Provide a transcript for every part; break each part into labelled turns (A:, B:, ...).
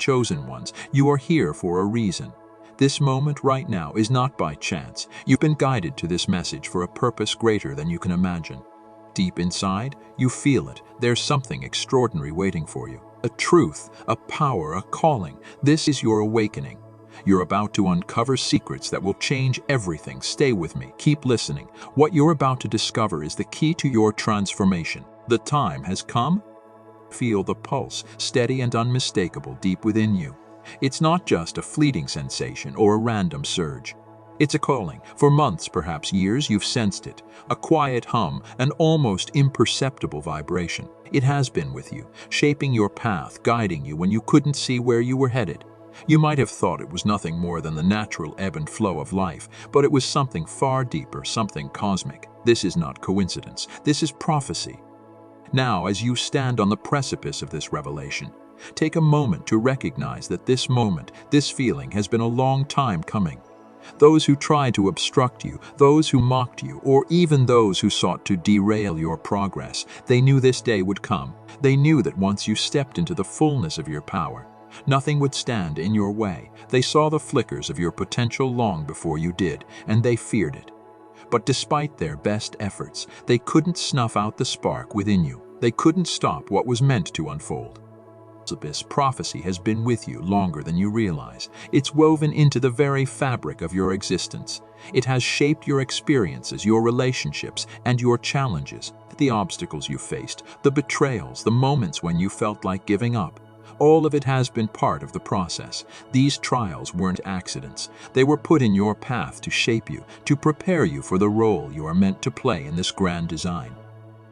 A: chosen ones, you are here for a reason. This moment right now is not by chance. You've been guided to this message for a purpose greater than you can imagine. Deep inside, you feel it. There's something extraordinary waiting for you. A truth, a power, a calling. This is your awakening. You're about to uncover secrets that will change everything. Stay with me. Keep listening. What you're about to discover is the key to your transformation. The time has come. Feel the pulse, steady and unmistakable deep within you. It's not just a fleeting sensation or a random surge. It's a calling. For months, perhaps years, you've sensed it. A quiet hum, an almost imperceptible vibration. It has been with you, shaping your path, guiding you when you couldn't see where you were headed. You might have thought it was nothing more than the natural ebb and flow of life, but it was something far deeper, something cosmic. This is not coincidence. This is prophecy. Now, as you stand on the precipice of this revelation, take a moment to recognize that this moment, this feeling, has been a long time coming. Those who tried to obstruct you, those who mocked you, or even those who sought to derail your progress, they knew this day would come. They knew that once you stepped into the fullness of your power, nothing would stand in your way. They saw the flickers of your potential long before you did, and they feared it. But despite their best efforts, they couldn't snuff out the spark within you. They couldn't stop what was meant to unfold. This prophecy has been with you longer than you realize. It's woven into the very fabric of your existence. It has shaped your experiences, your relationships, and your challenges. The obstacles you faced, the betrayals, the moments when you felt like giving up. All of it has been part of the process. These trials weren't accidents. They were put in your path to shape you, to prepare you for the role you are meant to play in this grand design.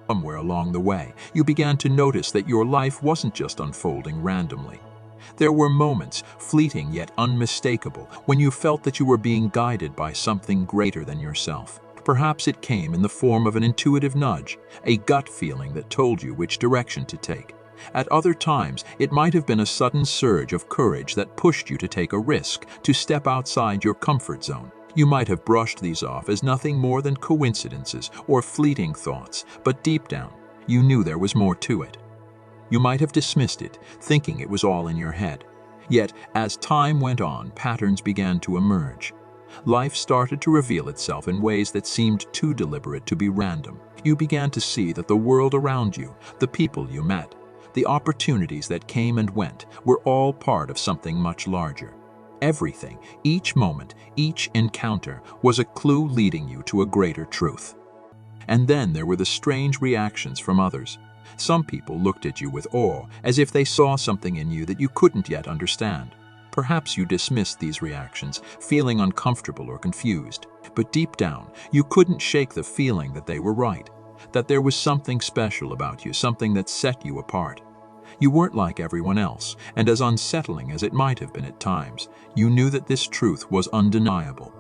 A: Somewhere along the way, you began to notice that your life wasn't just unfolding randomly. There were moments, fleeting yet unmistakable, when you felt that you were being guided by something greater than yourself. Perhaps it came in the form of an intuitive nudge, a gut feeling that told you which direction to take. At other times, it might have been a sudden surge of courage that pushed you to take a risk, to step outside your comfort zone. You might have brushed these off as nothing more than coincidences or fleeting thoughts, but deep down, you knew there was more to it. You might have dismissed it, thinking it was all in your head. Yet, as time went on, patterns began to emerge. Life started to reveal itself in ways that seemed too deliberate to be random. You began to see that the world around you, the people you met, the opportunities that came and went, were all part of something much larger. Everything, each moment, each encounter, was a clue leading you to a greater truth. And then there were the strange reactions from others. Some people looked at you with awe, as if they saw something in you that you couldn't yet understand. Perhaps you dismissed these reactions, feeling uncomfortable or confused. But deep down, you couldn't shake the feeling that they were right, that there was something special about you, something that set you apart. You weren't like everyone else, and as unsettling as it might have been at times, you knew that this truth was undeniable.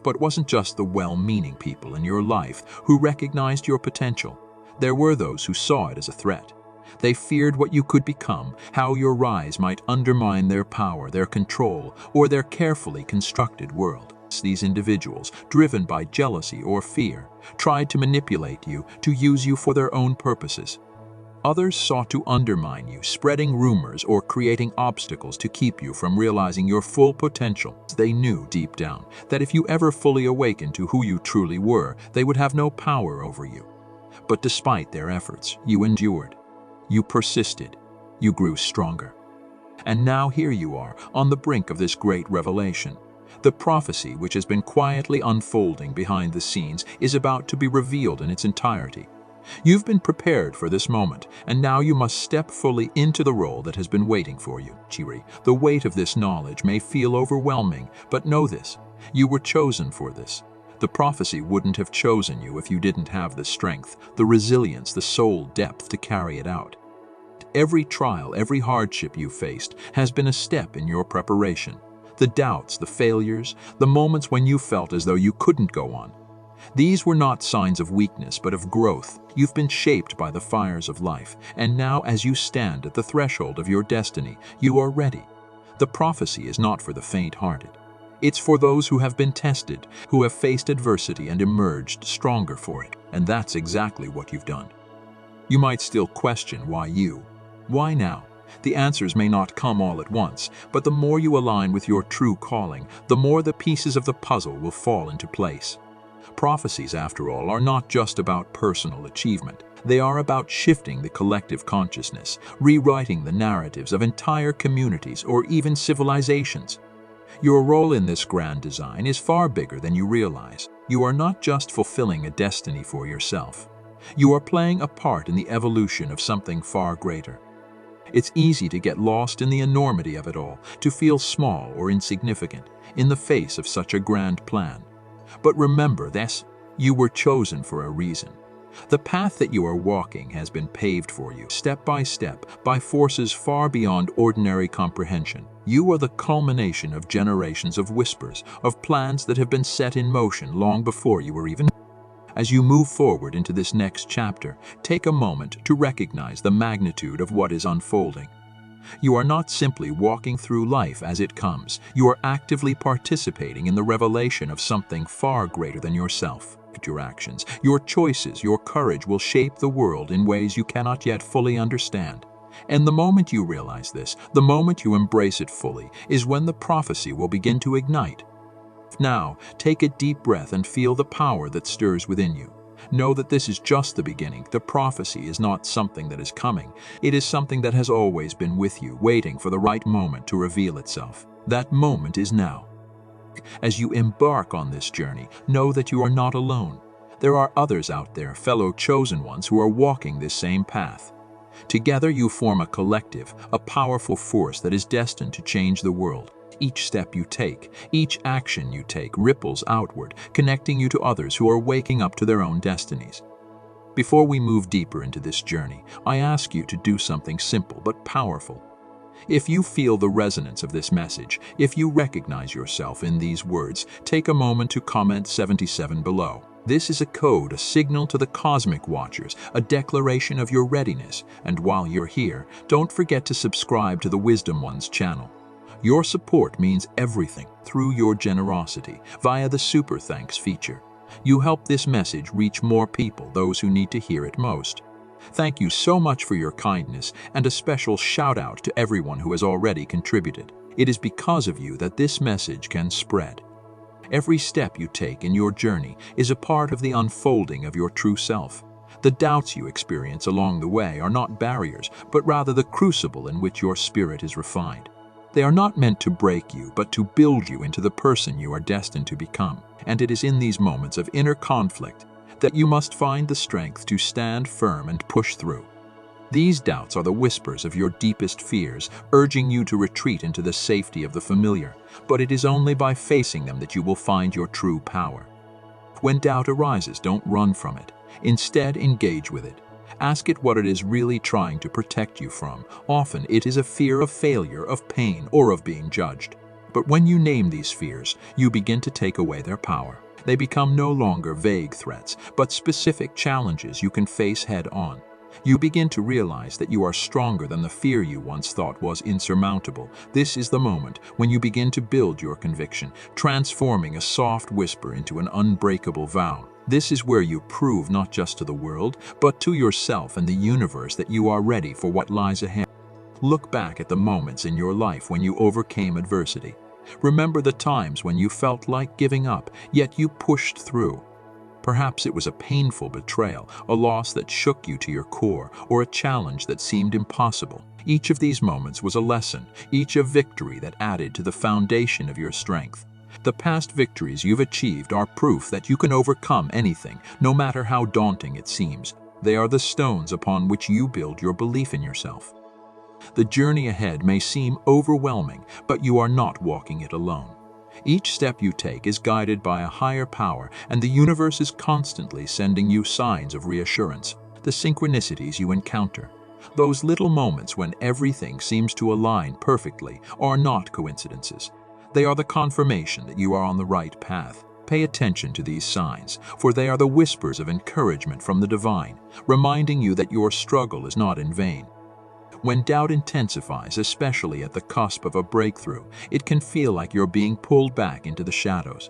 A: But it wasn't just the well-meaning people in your life who recognized your potential. There were those who saw it as a threat. They feared what you could become, how your rise might undermine their power, their control, or their carefully constructed world. These individuals, driven by jealousy or fear, tried to manipulate you, to use you for their own purposes. Others sought to undermine you, spreading rumors or creating obstacles to keep you from realizing your full potential. They knew deep down that if you ever fully awakened to who you truly were, they would have no power over you. But despite their efforts, you endured. You persisted. You grew stronger. And now here you are, on the brink of this great revelation. The prophecy, which has been quietly unfolding behind the scenes, is about to be revealed in its entirety. You've been prepared for this moment, and now you must step fully into the role that has been waiting for you. Chiri, the weight of this knowledge may feel overwhelming, but know this: you were chosen for this. The prophecy wouldn't have chosen you if you didn't have the strength, the resilience, the soul depth to carry it out. Every trial, every hardship you faced has been a step in your preparation. The doubts, the failures, the moments when you felt as though you couldn't go on. These were not signs of weakness, but of growth. You've been shaped by the fires of life, and now as you stand at the threshold of your destiny, you are ready. The prophecy is not for the faint-hearted. It's for those who have been tested, who have faced adversity and emerged stronger for it. And that's exactly what you've done. You might still question why you. Why now? The answers may not come all at once, but the more you align with your true calling, the more the pieces of the puzzle will fall into place. Prophecies, after all, are not just about personal achievement. They are about shifting the collective consciousness, rewriting the narratives of entire communities or even civilizations. Your role in this grand design is far bigger than you realize. You are not just fulfilling a destiny for yourself. You are playing a part in the evolution of something far greater. It's easy to get lost in the enormity of it all, to feel small or insignificant in the face of such a grand plan. But remember this, you were chosen for a reason. The path that you are walking has been paved for you, step by step, by forces far beyond ordinary comprehension. You are the culmination of generations of whispers, of plans that have been set in motion long before you were even. As you move forward into this next chapter, take a moment to recognize the magnitude of what is unfolding. You are not simply walking through life as it comes. You are actively participating in the revelation of something far greater than yourself. Your actions, your choices, your courage will shape the world in ways you cannot yet fully understand. And the moment you realize this, the moment you embrace it fully, is when the prophecy will begin to ignite. Now, take a deep breath and feel the power that stirs within you. Know that this is just the beginning. The prophecy is not something that is coming. It is something that has always been with you, waiting for the right moment to reveal itself. That moment is now. As you embark on this journey, know that you are not alone. There are others out there, fellow chosen ones, who are walking this same path. Together you form a collective, a powerful force that is destined to change the world. Each step you take, each action you take ripples outward, connecting you to others who are waking up to their own destinies. Before we move deeper into this journey, I ask you to do something simple but powerful. If you feel the resonance of this message, if you recognize yourself in these words, take a moment to comment 77 below. This is a code, a signal to the cosmic watchers, a declaration of your readiness. And while you're here, don't forget to subscribe to the Wisdom Ones channel. Your support means everything. Through your generosity, via the Super Thanks feature, you help this message reach more people, those who need to hear it most. Thank you so much for your kindness, and a special shout out to everyone who has already contributed. It is because of you that this message can spread. Every step you take in your journey is a part of the unfolding of your true self. The doubts you experience along the way are not barriers, but rather the crucible in which your spirit is refined. They are not meant to break you, but to build you into the person you are destined to become. And it is in these moments of inner conflict that you must find the strength to stand firm and push through. These doubts are the whispers of your deepest fears, urging you to retreat into the safety of the familiar, but it is only by facing them that you will find your true power. When doubt arises, don't run from it. Instead, engage with it. Ask it what it is really trying to protect you from. Often it is a fear of failure, of pain, or of being judged. But when you name these fears, you begin to take away their power. They become no longer vague threats, but specific challenges you can face head-on. You begin to realize that you are stronger than the fear you once thought was insurmountable. This is the moment when you begin to build your conviction, transforming a soft whisper into an unbreakable vow. This is where you prove not just to the world, but to yourself and the universe that you are ready for what lies ahead. Look back at the moments in your life when you overcame adversity. Remember the times when you felt like giving up, yet you pushed through. Perhaps it was a painful betrayal, a loss that shook you to your core, or a challenge that seemed impossible. Each of these moments was a lesson, each a victory that added to the foundation of your strength. The past victories you've achieved are proof that you can overcome anything, no matter how daunting it seems. They are the stones upon which you build your belief in yourself. The journey ahead may seem overwhelming, but you are not walking it alone. Each step you take is guided by a higher power, and the universe is constantly sending you signs of reassurance. The synchronicities you encounter, those little moments when everything seems to align perfectly, are not coincidences. They are the confirmation that you are on the right path. Pay attention to these signs, for they are the whispers of encouragement from the divine, reminding you that your struggle is not in vain. When doubt intensifies, especially at the cusp of a breakthrough, it can feel like you're being pulled back into the shadows.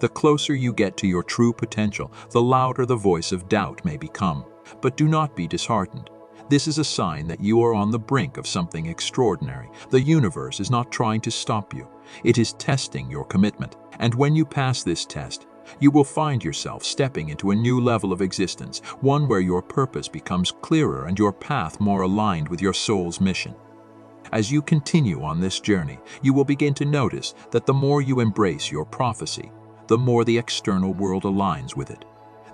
A: The closer you get to your true potential, the louder the voice of doubt may become. But do not be disheartened. This is a sign that you are on the brink of something extraordinary. The universe is not trying to stop you. It is testing your commitment. And when you pass this test, you will find yourself stepping into a new level of existence, one where your purpose becomes clearer and your path more aligned with your soul's mission. As you continue on this journey, you will begin to notice that the more you embrace your prophecy, the more the external world aligns with it.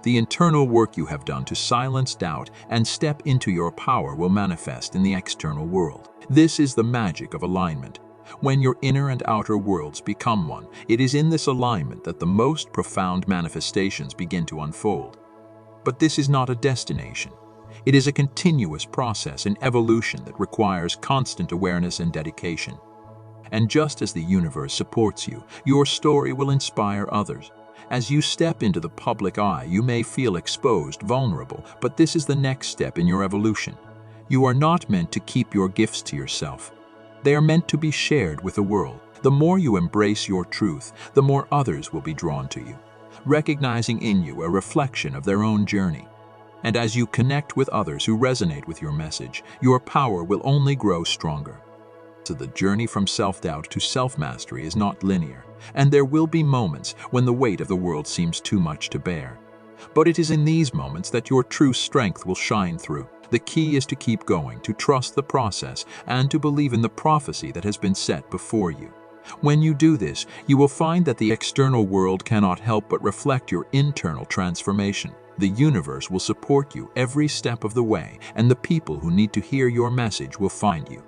A: The internal work you have done to silence doubt and step into your power will manifest in the external world. This is the magic of alignment. When your inner and outer worlds become one, it is in this alignment that the most profound manifestations begin to unfold. But this is not a destination. It is a continuous process in evolution that requires constant awareness and dedication. And just as the universe supports you, your story will inspire others. As you step into the public eye, you may feel exposed, vulnerable, but this is the next step in your evolution. You are not meant to keep your gifts to yourself. They are meant to be shared with the world. The more you embrace your truth, the more others will be drawn to you, recognizing in you a reflection of their own journey. And as you connect with others who resonate with your message, your power will only grow stronger. So the journey from self-doubt to self-mastery is not linear, and there will be moments when the weight of the world seems too much to bear. But it is in these moments that your true strength will shine through. The key is to keep going, to trust the process, and to believe in the prophecy that has been set before you. When you do this, you will find that the external world cannot help but reflect your internal transformation. The universe will support you every step of the way, and the people who need to hear your message will find you.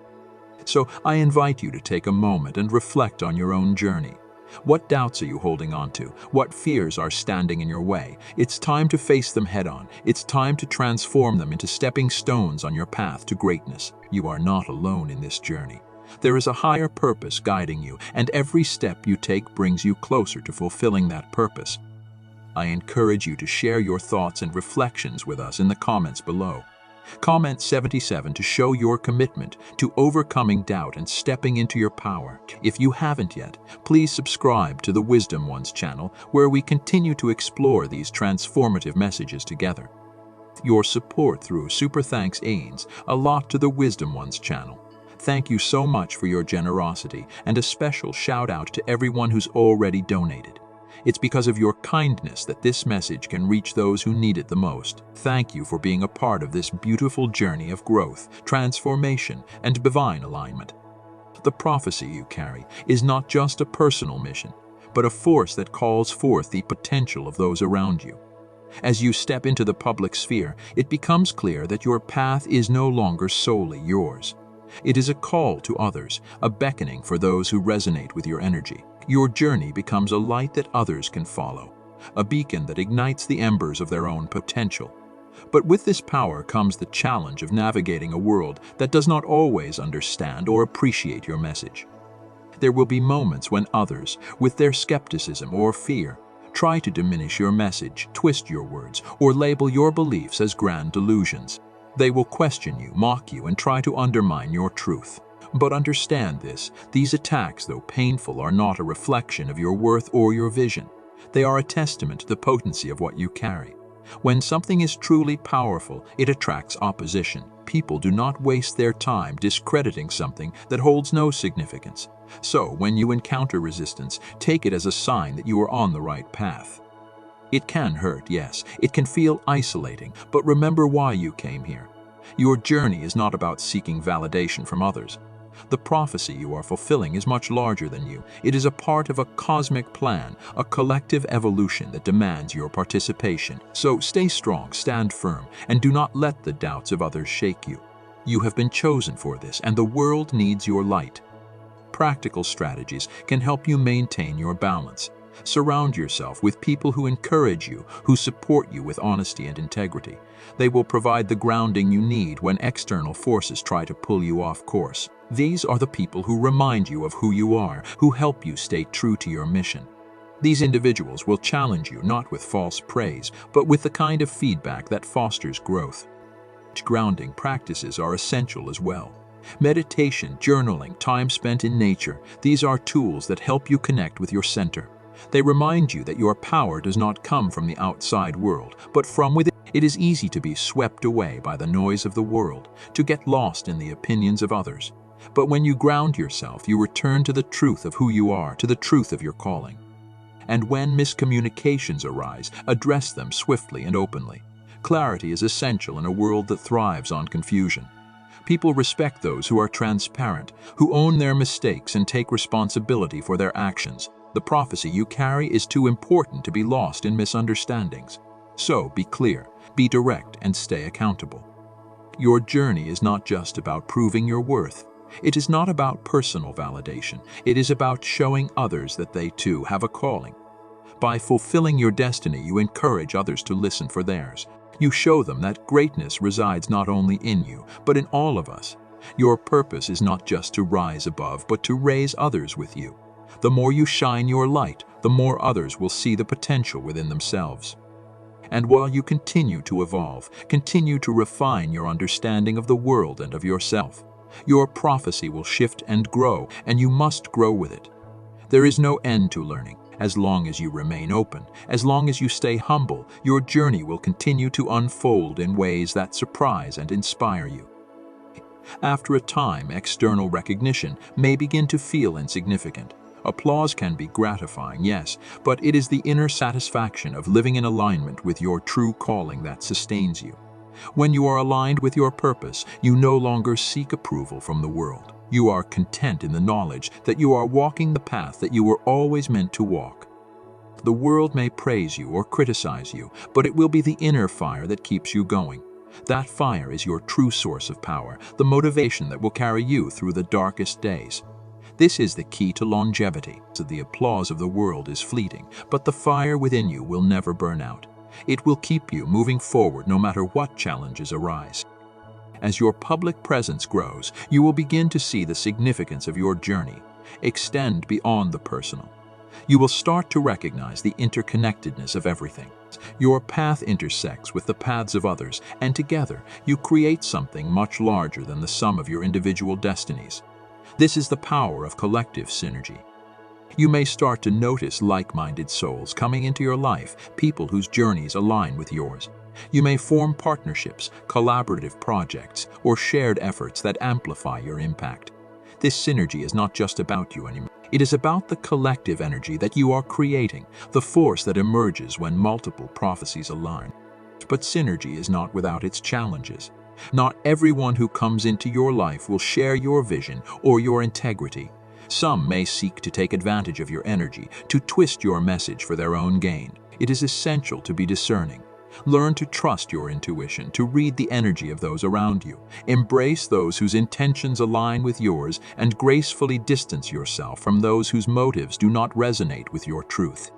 A: So I invite you to take a moment and reflect on your own journey. What doubts are you holding on to? What fears are standing in your way? It's time to face them head-on. It's time to transform them into stepping stones on your path to greatness. You are not alone in this journey. There is a higher purpose guiding you, and every step you take brings you closer to fulfilling that purpose. I encourage you to share your thoughts and reflections with us in the comments below. Comment 77 to show your commitment to overcoming doubt and stepping into your power. If you haven't yet, please subscribe to the Wisdom Ones channel, where we continue to explore these transformative messages together. Your support through Super Thanks means a lot to the Wisdom Ones channel. Thank you so much for your generosity, and a special shout out to everyone who's already donated. It's because of your kindness that this message can reach those who need it the most. Thank you for being a part of this beautiful journey of growth, transformation, and divine alignment. The prophecy you carry is not just a personal mission, but a force that calls forth the potential of those around you. As you step into the public sphere, it becomes clear that your path is no longer solely yours. It is a call to others, a beckoning for those who resonate with your energy. Your journey becomes a light that others can follow, a beacon that ignites the embers of their own potential. But with this power comes the challenge of navigating a world that does not always understand or appreciate your message. There will be moments when others, with their skepticism or fear, try to diminish your message, twist your words, or label your beliefs as grand delusions. They will question you, mock you, and try to undermine your truth. But understand this, these attacks, though painful, are not a reflection of your worth or your vision. They are a testament to the potency of what you carry. When something is truly powerful, it attracts opposition. People do not waste their time discrediting something that holds no significance. So, when you encounter resistance, take it as a sign that you are on the right path. It can hurt, yes. It can feel isolating, but remember why you came here. Your journey is not about seeking validation from others. The prophecy you are fulfilling is much larger than you. It is a part of a cosmic plan, a collective evolution that demands your participation. So stay strong, stand firm, and do not let the doubts of others shake you. You have been chosen for this, and the world needs your light. Practical strategies can help you maintain your balance. Surround yourself with people who encourage you, who support you with honesty and integrity. They will provide the grounding you need when external forces try to pull you off course. These are the people who remind you of who you are, who help you stay true to your mission. These individuals will challenge you not with false praise, but with the kind of feedback that fosters growth. Grounding practices are essential as well. Meditation, journaling, time spent in nature, these are tools that help you connect with your center. They remind you that your power does not come from the outside world, but from within. It is easy to be swept away by the noise of the world, to get lost in the opinions of others. But when you ground yourself, you return to the truth of who you are, to the truth of your calling. And when miscommunications arise, address them swiftly and openly. Clarity is essential in a world that thrives on confusion. People respect those who are transparent, who own their mistakes and take responsibility for their actions. The prophecy you carry is too important to be lost in misunderstandings. So be clear, be direct, and stay accountable. Your journey is not just about proving your worth. It is not about personal validation. It is about showing others that they too have a calling. By fulfilling your destiny, you encourage others to listen for theirs. You show them that greatness resides not only in you, but in all of us. Your purpose is not just to rise above, but to raise others with you. The more you shine your light, the more others will see the potential within themselves. And while you continue to evolve, continue to refine your understanding of the world and of yourself, your prophecy will shift and grow, and you must grow with it. There is no end to learning. As long as you remain open, as long as you stay humble, your journey will continue to unfold in ways that surprise and inspire you. After a time, external recognition may begin to feel insignificant. Applause can be gratifying, yes, but it is the inner satisfaction of living in alignment with your true calling that sustains you. When you are aligned with your purpose, you no longer seek approval from the world. You are content in the knowledge that you are walking the path that you were always meant to walk. The world may praise you or criticize you, but it will be the inner fire that keeps you going. That fire is your true source of power, the motivation that will carry you through the darkest days. This is the key to longevity. So the applause of the world is fleeting, but the fire within you will never burn out. It will keep you moving forward no matter what challenges arise. As your public presence grows, you will begin to see the significance of your journey extend beyond the personal. You will start to recognize the interconnectedness of everything. Your path intersects with the paths of others, and together you create something much larger than the sum of your individual destinies. This is the power of collective synergy. You may start to notice like-minded souls coming into your life, people whose journeys align with yours. You may form partnerships, collaborative projects, or shared efforts that amplify your impact. This synergy is not just about you anymore. It is about the collective energy that you are creating, the force that emerges when multiple prophecies align. But synergy is not without its challenges. Not everyone who comes into your life will share your vision or your integrity. Some may seek to take advantage of your energy, to twist your message for their own gain. It is essential to be discerning. Learn to trust your intuition, to read the energy of those around you. Embrace those whose intentions align with yours, and gracefully distance yourself from those whose motives do not resonate with your truth.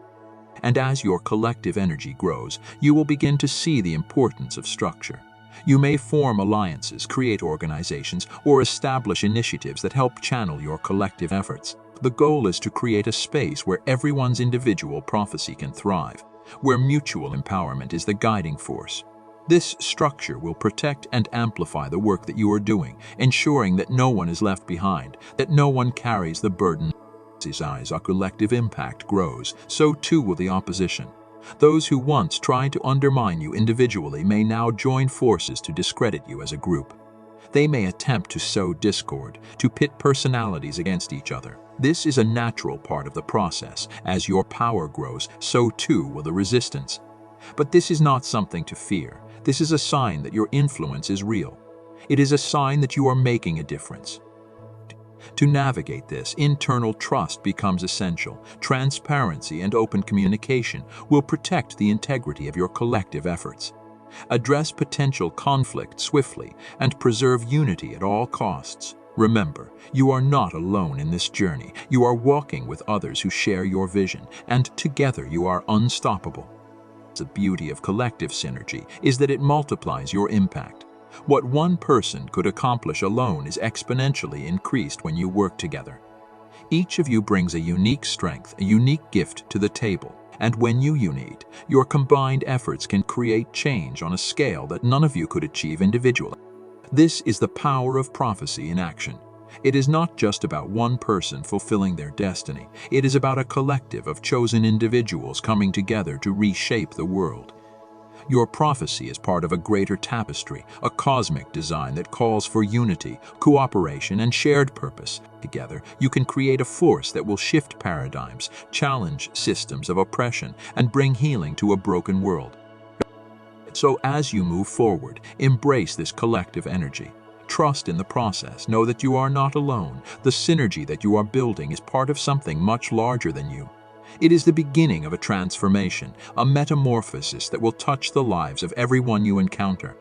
A: And as your collective energy grows, you will begin to see the importance of structure. You may form alliances, create organizations, or establish initiatives that help channel your collective efforts. The goal is to create a space where everyone's individual prophecy can thrive, where mutual empowerment is the guiding force. This structure will protect and amplify the work that you are doing, ensuring that no one is left behind, that no one carries the burden. As our collective impact grows, so too will the opposition. Those who once tried to undermine you individually may now join forces to discredit you as a group. They may attempt to sow discord, to pit personalities against each other. This is a natural part of the process. As your power grows, so too will the resistance. But this is not something to fear. This is a sign that your influence is real. It is a sign that you are making a difference. To navigate this, internal trust becomes essential. Transparency and open communication will protect the integrity of your collective efforts. Address potential conflict swiftly and preserve unity at all costs. Remember, you are not alone in this journey. You are walking with others who share your vision, and together you are unstoppable. The beauty of collective synergy is that it multiplies your impact. What one person could accomplish alone is exponentially increased when you work together. Each of you brings a unique strength, a unique gift to the table, and when you unite, your combined efforts can create change on a scale that none of you could achieve individually. This is the power of prophecy in action. It is not just about one person fulfilling their destiny. It is about a collective of chosen individuals coming together to reshape the world. Your prophecy is part of a greater tapestry, a cosmic design that calls for unity, cooperation, and shared purpose. Together, you can create a force that will shift paradigms, challenge systems of oppression, and bring healing to a broken world. So as you move forward, embrace this collective energy. Trust in the process. Know that you are not alone. The synergy that you are building is part of something much larger than you. It is the beginning of a transformation, a metamorphosis that will touch the lives of everyone you encounter.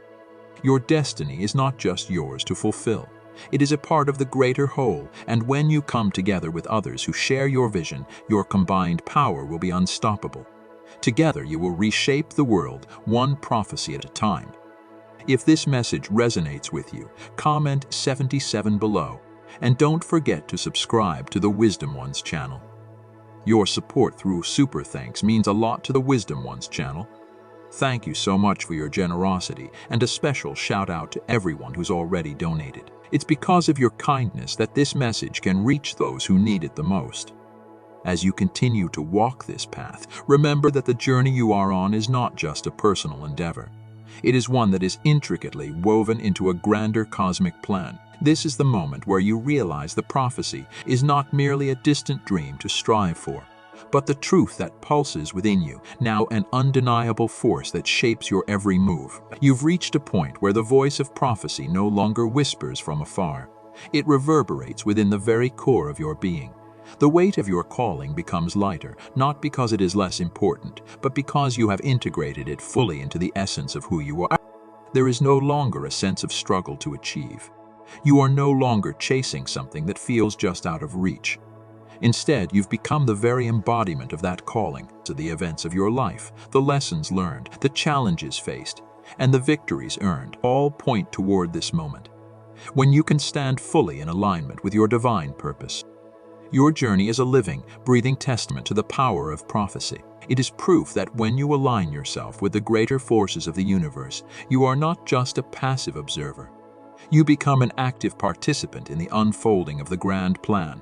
A: Your destiny is not just yours to fulfill. It is a part of the greater whole, and when you come together with others who share your vision, your combined power will be unstoppable. Together you will reshape the world, one prophecy at a time. If this message resonates with you, comment 77 below, and don't forget to subscribe to the Wisdom Ones channel. Your support through Super Thanks means a lot to the Wisdom Ones channel. Thank you so much for your generosity, and a special shout out to everyone who's already donated. It's because of your kindness that this message can reach those who need it the most. As you continue to walk this path, remember that the journey you are on is not just a personal endeavor. It is one that is intricately woven into a grander cosmic plan. This is the moment where you realize the prophecy is not merely a distant dream to strive for, but the truth that pulses within you, now an undeniable force that shapes your every move. You've reached a point where the voice of prophecy no longer whispers from afar. It reverberates within the very core of your being. The weight of your calling becomes lighter, not because it is less important, but because you have integrated it fully into the essence of who you are. There is no longer a sense of struggle to achieve. You are no longer chasing something that feels just out of reach. Instead, you've become the very embodiment of that calling. To the events of your life, the lessons learned, the challenges faced, and the victories earned all point toward this moment, when you can stand fully in alignment with your divine purpose. Your journey is a living, breathing testament to the power of prophecy. It is proof that when you align yourself with the greater forces of the universe, you are not just a passive observer. You become an active participant in the unfolding of the grand plan.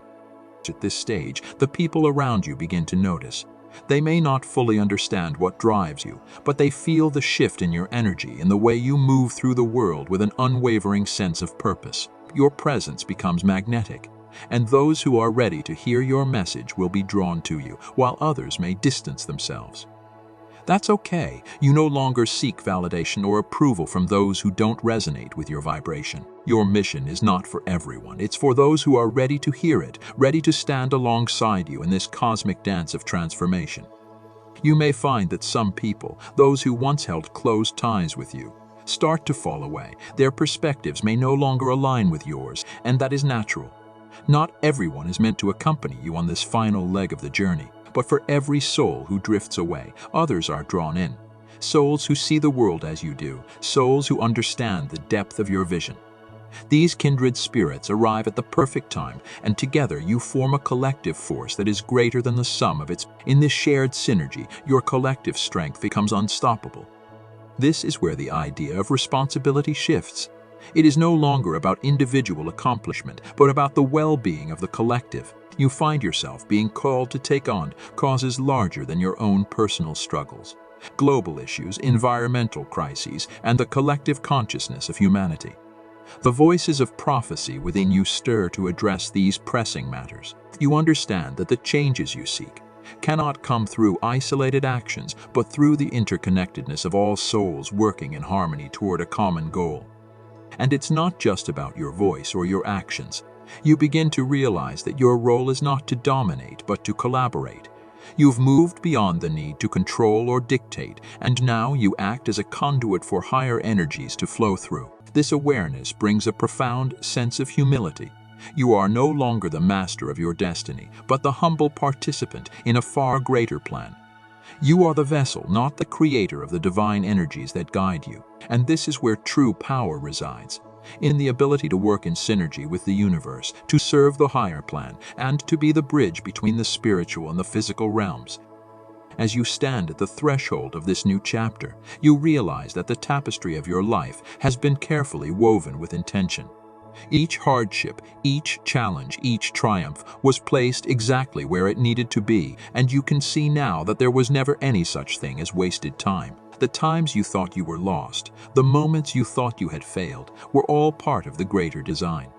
A: At this stage, the people around you begin to notice. They may not fully understand what drives you, but they feel the shift in your energy and the way you move through the world with an unwavering sense of purpose. Your presence becomes magnetic, and those who are ready to hear your message will be drawn to you, while others may distance themselves. That's okay. You no longer seek validation or approval from those who don't resonate with your vibration. Your mission is not for everyone. It's for those who are ready to hear it, ready to stand alongside you in this cosmic dance of transformation. You may find that some people, those who once held close ties with you, start to fall away. Their perspectives may no longer align with yours, and that is natural. Not everyone is meant to accompany you on this final leg of the journey. But for every soul who drifts away, others are drawn in. Souls who see the world as you do, souls who understand the depth of your vision. These kindred spirits arrive at the perfect time, and together you form a collective force that is greater than the sum of its. In this shared synergy, your collective strength becomes unstoppable. This is where the idea of responsibility shifts. It is no longer about individual accomplishment, but about the well-being of the collective. You find yourself being called to take on causes larger than your own personal struggles, global issues, environmental crises, and the collective consciousness of humanity. The voices of prophecy within you stir to address these pressing matters. You understand that the changes you seek cannot come through isolated actions, but through the interconnectedness of all souls working in harmony toward a common goal. And it's not just about your voice or your actions. You begin to realize that your role is not to dominate, but to collaborate. You've moved beyond the need to control or dictate, and now you act as a conduit for higher energies to flow through. This awareness brings a profound sense of humility. You are no longer the master of your destiny, but the humble participant in a far greater plan. You are the vessel, not the creator of the divine energies that guide you, and this is where true power resides. In the ability to work in synergy with the universe, to serve the higher plan, and to be the bridge between the spiritual and the physical realms. As you stand at the threshold of this new chapter, you realize that the tapestry of your life has been carefully woven with intention. Each hardship, each challenge, each triumph was placed exactly where it needed to be, and you can see now that there was never any such thing as wasted time. The times you thought you were lost, the moments you thought you had failed, were all part of the greater design.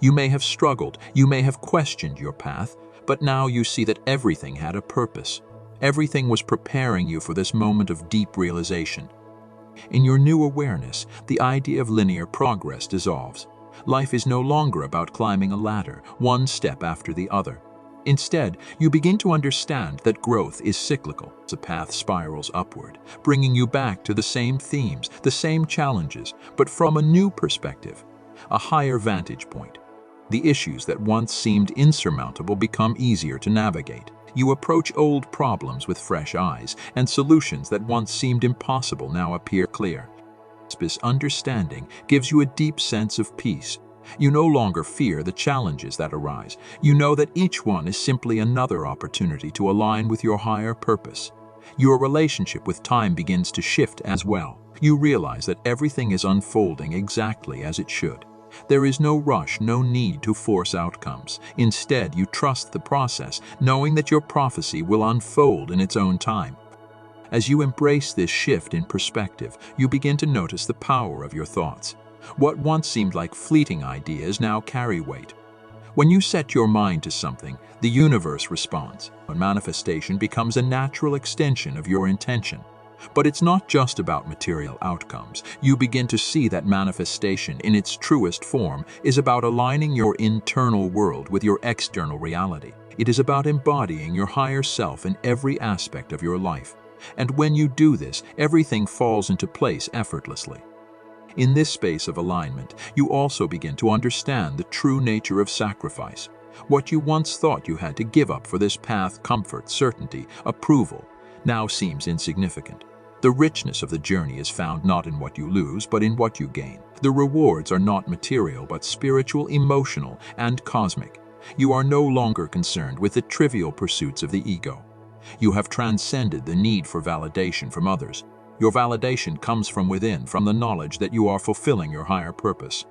A: You may have struggled, you may have questioned your path, but now you see that everything had a purpose. Everything was preparing you for this moment of deep realization. In your new awareness, the idea of linear progress dissolves. Life is no longer about climbing a ladder, one step after the other. Instead, you begin to understand that growth is cyclical. The path spirals upward, bringing you back to the same themes, the same challenges, but from a new perspective, a higher vantage point. The issues that once seemed insurmountable become easier to navigate. You approach old problems with fresh eyes, and solutions that once seemed impossible now appear clear. This understanding gives you a deep sense of peace. You no longer fear the challenges that arise. You know that each one is simply another opportunity to align with your higher purpose. Your relationship with time begins to shift as well. You realize that everything is unfolding exactly as it should. There is no rush, no need to force outcomes. Instead, you trust the process, knowing that your prophecy will unfold in its own time. As you embrace this shift in perspective, you begin to notice the power of your thoughts. What once seemed like fleeting ideas now carry weight. When you set your mind to something, the universe responds. A manifestation becomes a natural extension of your intention. But it's not just about material outcomes. You begin to see that manifestation in its truest form is about aligning your internal world with your external reality. It is about embodying your higher self in every aspect of your life. And when you do this, everything falls into place effortlessly. In this space of alignment, you also begin to understand the true nature of sacrifice. What you once thought you had to give up for this path, comfort, certainty, approval, now seems insignificant. The richness of the journey is found not in what you lose, but in what you gain. The rewards are not material, but spiritual, emotional, and cosmic. You are no longer concerned with the trivial pursuits of the ego. You have transcended the need for validation from others. Your validation comes from within, from the knowledge that you are fulfilling your higher purpose.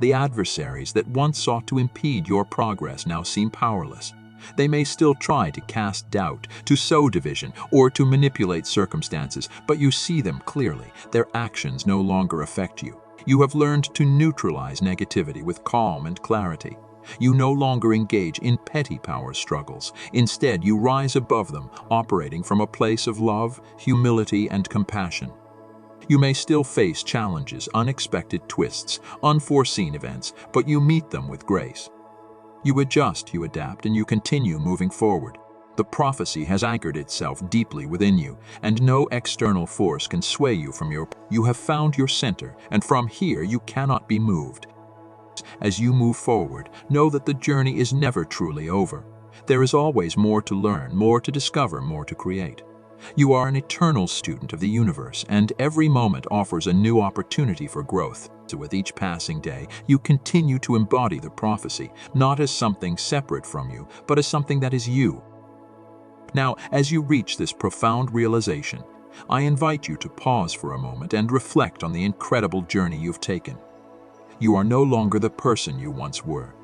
A: The adversaries that once sought to impede your progress now seem powerless. They may still try to cast doubt, to sow division, or to manipulate circumstances, but you see them clearly. Their actions no longer affect you. You have learned to neutralize negativity with calm and clarity. You no longer engage in petty power struggles. Instead, you rise above them, operating from a place of love, humility, and compassion. You may still face challenges, unexpected twists, unforeseen events, but you meet them with grace. You adjust, you adapt, and you continue moving forward. The prophecy has anchored itself deeply within you, and no external force can sway you from You have found your center, and from here you cannot be moved. As you move forward, know that the journey is never truly over. There is always more to learn, more to discover, more to create. You are an eternal student of the universe, and every moment offers a new opportunity for growth. So with each passing day, you continue to embody the prophecy, not as something separate from you, but as something that is you. Now, as you reach this profound realization, I invite you to pause for a moment and reflect on the incredible journey you've taken. You are no longer the person you once were.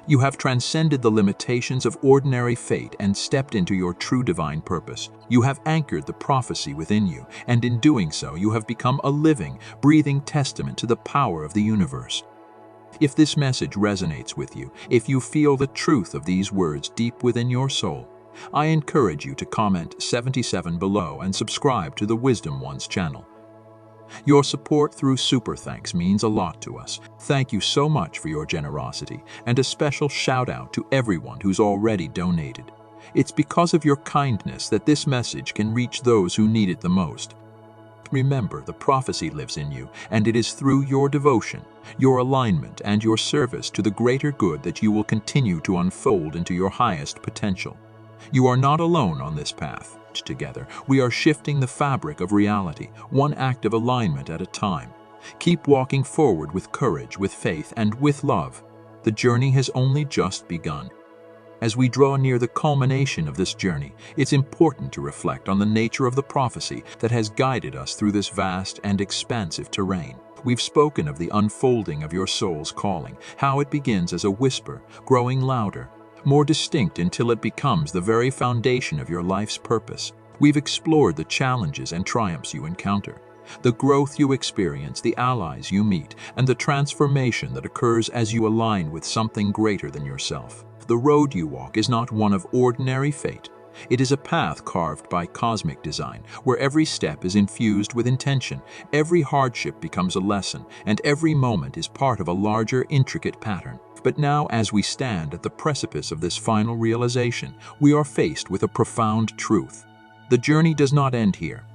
A: You have transcended the limitations of ordinary fate and stepped into your true divine purpose. You have anchored the prophecy within you, and in doing so, you have become a living, breathing testament to the power of the universe. If this message resonates with you, if you feel the truth of these words deep within your soul, I encourage you to comment 77 below and subscribe to the Wisdom Ones channel. Your support through Super Thanks means a lot to us. Thank you so much for your generosity, and a special shout out to everyone who's already donated. It's because of your kindness that this message can reach those who need it the most. Remember, the prophecy lives in you, and it is through your devotion, your alignment, and your service to the greater good that you will continue to unfold into your highest potential. You are not alone on this path. Together, we are shifting the fabric of reality, one act of alignment at a time. Keep walking forward with courage, with faith, and with love. The journey has only just begun. As we draw near the culmination of this journey, it's important to reflect on the nature of the prophecy that has guided us through this vast and expansive terrain. We've spoken of the unfolding of your soul's calling, how it begins as a whisper, growing louder, more distinct until it becomes the very foundation of your life's purpose. We've explored the challenges and triumphs you encounter, the growth you experience, the allies you meet, and the transformation that occurs as you align with something greater than yourself. The road you walk is not one of ordinary fate. It is a path carved by cosmic design, where every step is infused with intention, every hardship becomes a lesson, and every moment is part of a larger, intricate pattern. But now, as we stand at the precipice of this final realization, we are faced with a profound truth. The journey does not end here.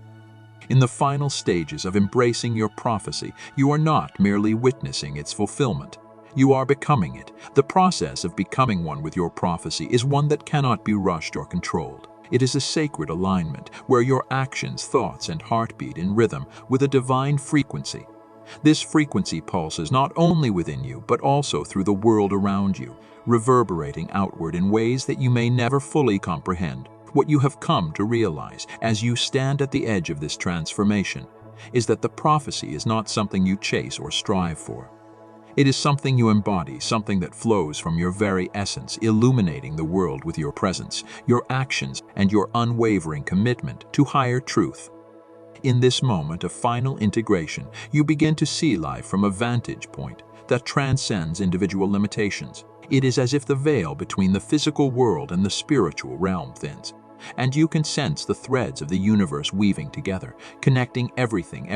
A: In the final stages of embracing your prophecy, you are not merely witnessing its fulfillment. You are becoming it. The process of becoming one with your prophecy is one that cannot be rushed or controlled. It is a sacred alignment where your actions, thoughts, and heart beat in rhythm with a divine frequency. This frequency pulses not only within you, but also through the world around you, reverberating outward in ways that you may never fully comprehend. What you have come to realize as you stand at the edge of this transformation is that the prophecy is not something you chase or strive for. It is something you embody, something that flows from your very essence, illuminating the world with your presence, your actions, and your unwavering commitment to higher truth. In this moment of final integration, you begin to see life from a vantage point that transcends individual limitations. It is as if the veil between the physical world and the spiritual realm thins, and you can sense the threads of the universe weaving together, connecting everything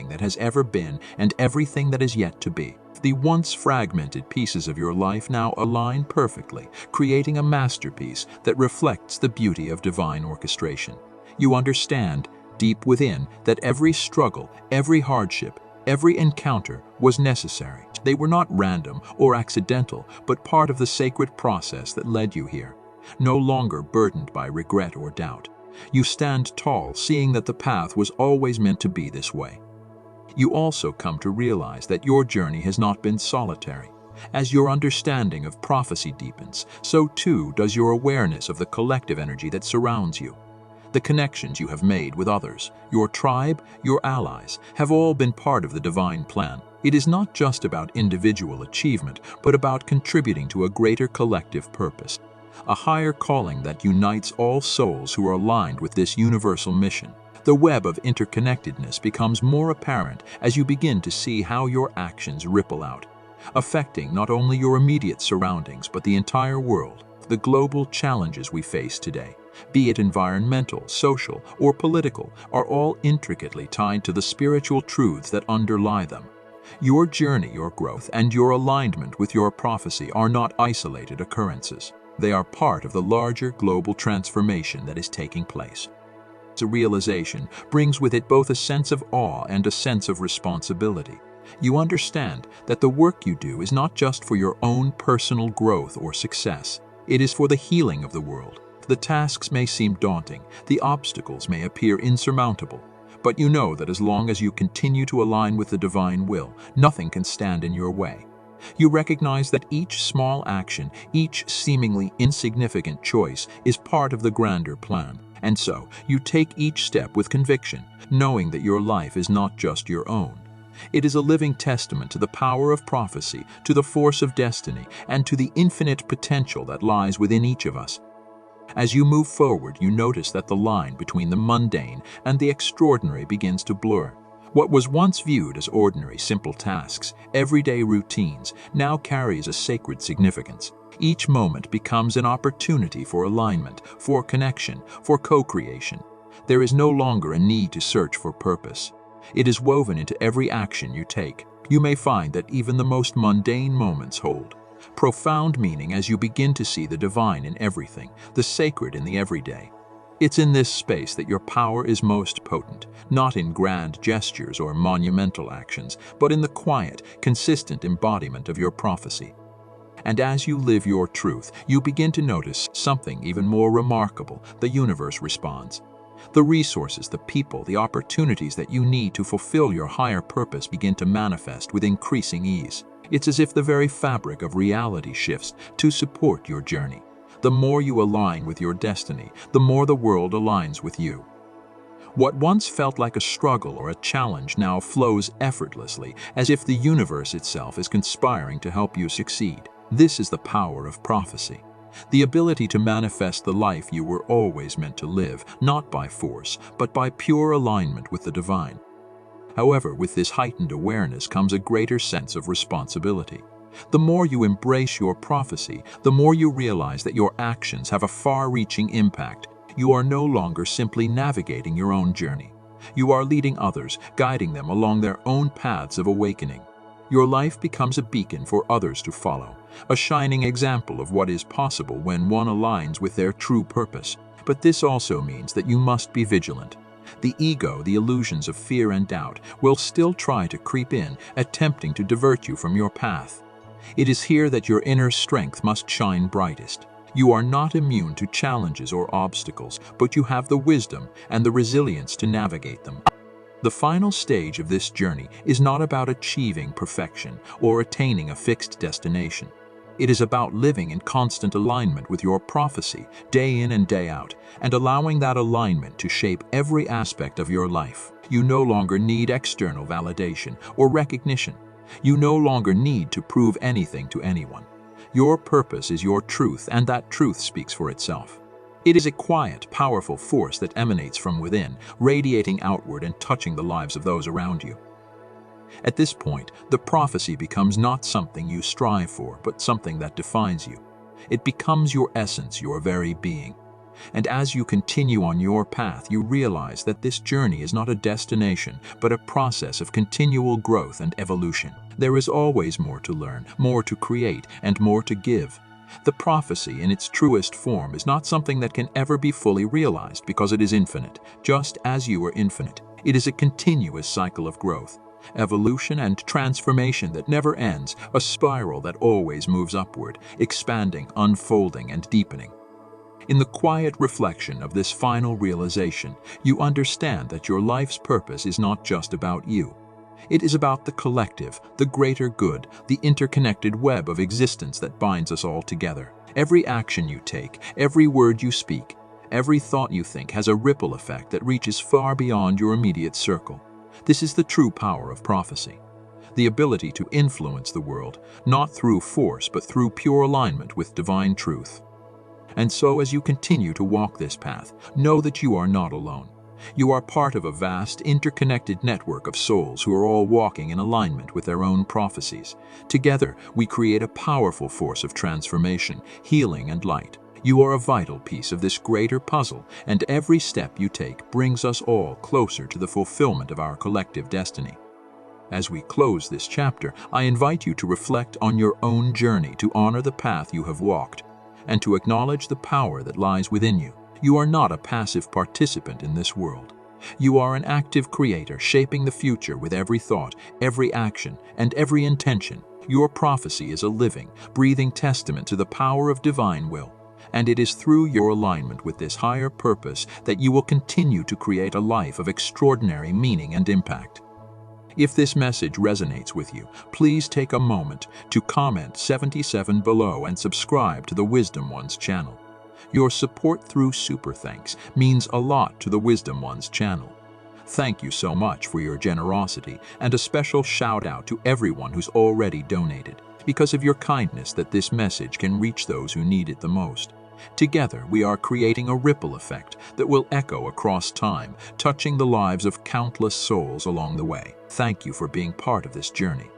A: that has ever been and everything that is yet to be. The once fragmented pieces of your life now align perfectly, creating a masterpiece that reflects the beauty of divine orchestration. You understand, deep within, that every struggle, every hardship, every encounter was necessary. They were not random or accidental, but part of the sacred process that led you here. No longer burdened by regret or doubt, you stand tall, seeing that the path was always meant to be this way. You also come to realize that your journey has not been solitary. As your understanding of prophecy deepens, so too does your awareness of the collective energy that surrounds you. The connections you have made with others, your tribe, your allies, have all been part of the divine plan. It is not just about individual achievement, but about contributing to a greater collective purpose, a higher calling that unites all souls who are aligned with this universal mission. The web of interconnectedness becomes more apparent as you begin to see how your actions ripple out, affecting not only your immediate surroundings but the entire world. The global challenges we face today, be it environmental, social, or political, are all intricately tied to the spiritual truths that underlie them. Your journey, your growth, and your alignment with your prophecy are not isolated occurrences. They are part of the larger global transformation that is taking place. The realization brings with it both a sense of awe and a sense of responsibility. You understand that the work you do is not just for your own personal growth or success. It is for the healing of the world. The tasks may seem daunting, the obstacles may appear insurmountable, but you know that as long as you continue to align with the divine will, nothing can stand in your way. You recognize that each small action, each seemingly insignificant choice is part of the grander plan. And so, you take each step with conviction, knowing that your life is not just your own. It is a living testament to the power of prophecy, to the force of destiny, and to the infinite potential that lies within each of us. As you move forward, you notice that the line between the mundane and the extraordinary begins to blur. What was once viewed as ordinary, simple tasks, everyday routines, now carries a sacred significance. Each moment becomes an opportunity for alignment, for connection, for co-creation. There is no longer a need to search for purpose. It is woven into every action you take. You may find that even the most mundane moments hold profound meaning as you begin to see the divine in everything, the sacred in the everyday. It's in this space that your power is most potent, not in grand gestures or monumental actions, but in the quiet, consistent embodiment of your prophecy. And as you live your truth, you begin to notice something even more remarkable. The universe responds. The resources, the people, the opportunities that you need to fulfill your higher purpose begin to manifest with increasing ease. It's as if the very fabric of reality shifts to support your journey. The more you align with your destiny, the more the world aligns with you. What once felt like a struggle or a challenge now flows effortlessly, as if the universe itself is conspiring to help you succeed. This is the power of prophecy. The ability to manifest the life you were always meant to live, not by force, but by pure alignment with the divine. However, with this heightened awareness comes a greater sense of responsibility. The more you embrace your prophecy, the more you realize that your actions have a far-reaching impact. You are no longer simply navigating your own journey. You are leading others, guiding them along their own paths of awakening. Your life becomes a beacon for others to follow, a shining example of what is possible when one aligns with their true purpose. But this also means that you must be vigilant. The ego, the illusions of fear and doubt, will still try to creep in, attempting to divert you from your path. It is here that your inner strength must shine brightest. You are not immune to challenges or obstacles, but you have the wisdom and the resilience to navigate them. The final stage of this journey is not about achieving perfection or attaining a fixed destination. It is about living in constant alignment with your prophecy, day in and day out, and allowing that alignment to shape every aspect of your life. You no longer need external validation or recognition. You no longer need to prove anything to anyone. Your purpose is your truth, and that truth speaks for itself. It is a quiet, powerful force that emanates from within, radiating outward and touching the lives of those around you. At this point, the prophecy becomes not something you strive for, but something that defines you. It becomes your essence, your very being. And as you continue on your path, you realize that this journey is not a destination, but a process of continual growth and evolution. There is always more to learn, more to create, and more to give. The prophecy in its truest form is not something that can ever be fully realized because it is infinite, just as you are infinite. It is a continuous cycle of growth, evolution, and transformation that never ends, a spiral that always moves upward, expanding, unfolding, and deepening. In the quiet reflection of this final realization, you understand that your life's purpose is not just about you. It is about the collective, the greater good, the interconnected web of existence that binds us all together. Every action you take, every word you speak, every thought you think has a ripple effect that reaches far beyond your immediate circle. This is the true power of prophecy. The ability to influence the world, not through force but through pure alignment with divine truth. And so as you continue to walk this path, know that you are not alone. You are part of a vast, interconnected network of souls who are all walking in alignment with their own prophecies. Together, we create a powerful force of transformation, healing, and light. You are a vital piece of this greater puzzle, and every step you take brings us all closer to the fulfillment of our collective destiny. As we close this chapter, I invite you to reflect on your own journey, to honor the path you have walked, and to acknowledge the power that lies within you. You are not a passive participant in this world. You are an active creator, shaping the future with every thought, every action, and every intention. Your prophecy is a living, breathing testament to the power of divine will, and it is through your alignment with this higher purpose that you will continue to create a life of extraordinary meaning and impact. If this message resonates with you, please take a moment to comment 77 below and subscribe to the Wisdom Ones channel. Your support through Super Thanks means a lot to the Wisdom Ones channel. Thank you so much for your generosity, and a special shout out to everyone who's already donated. Because of your kindness that this message can reach those who need it the most. Together, we are creating a ripple effect that will echo across time, touching the lives of countless souls along the way. Thank you for being part of this journey.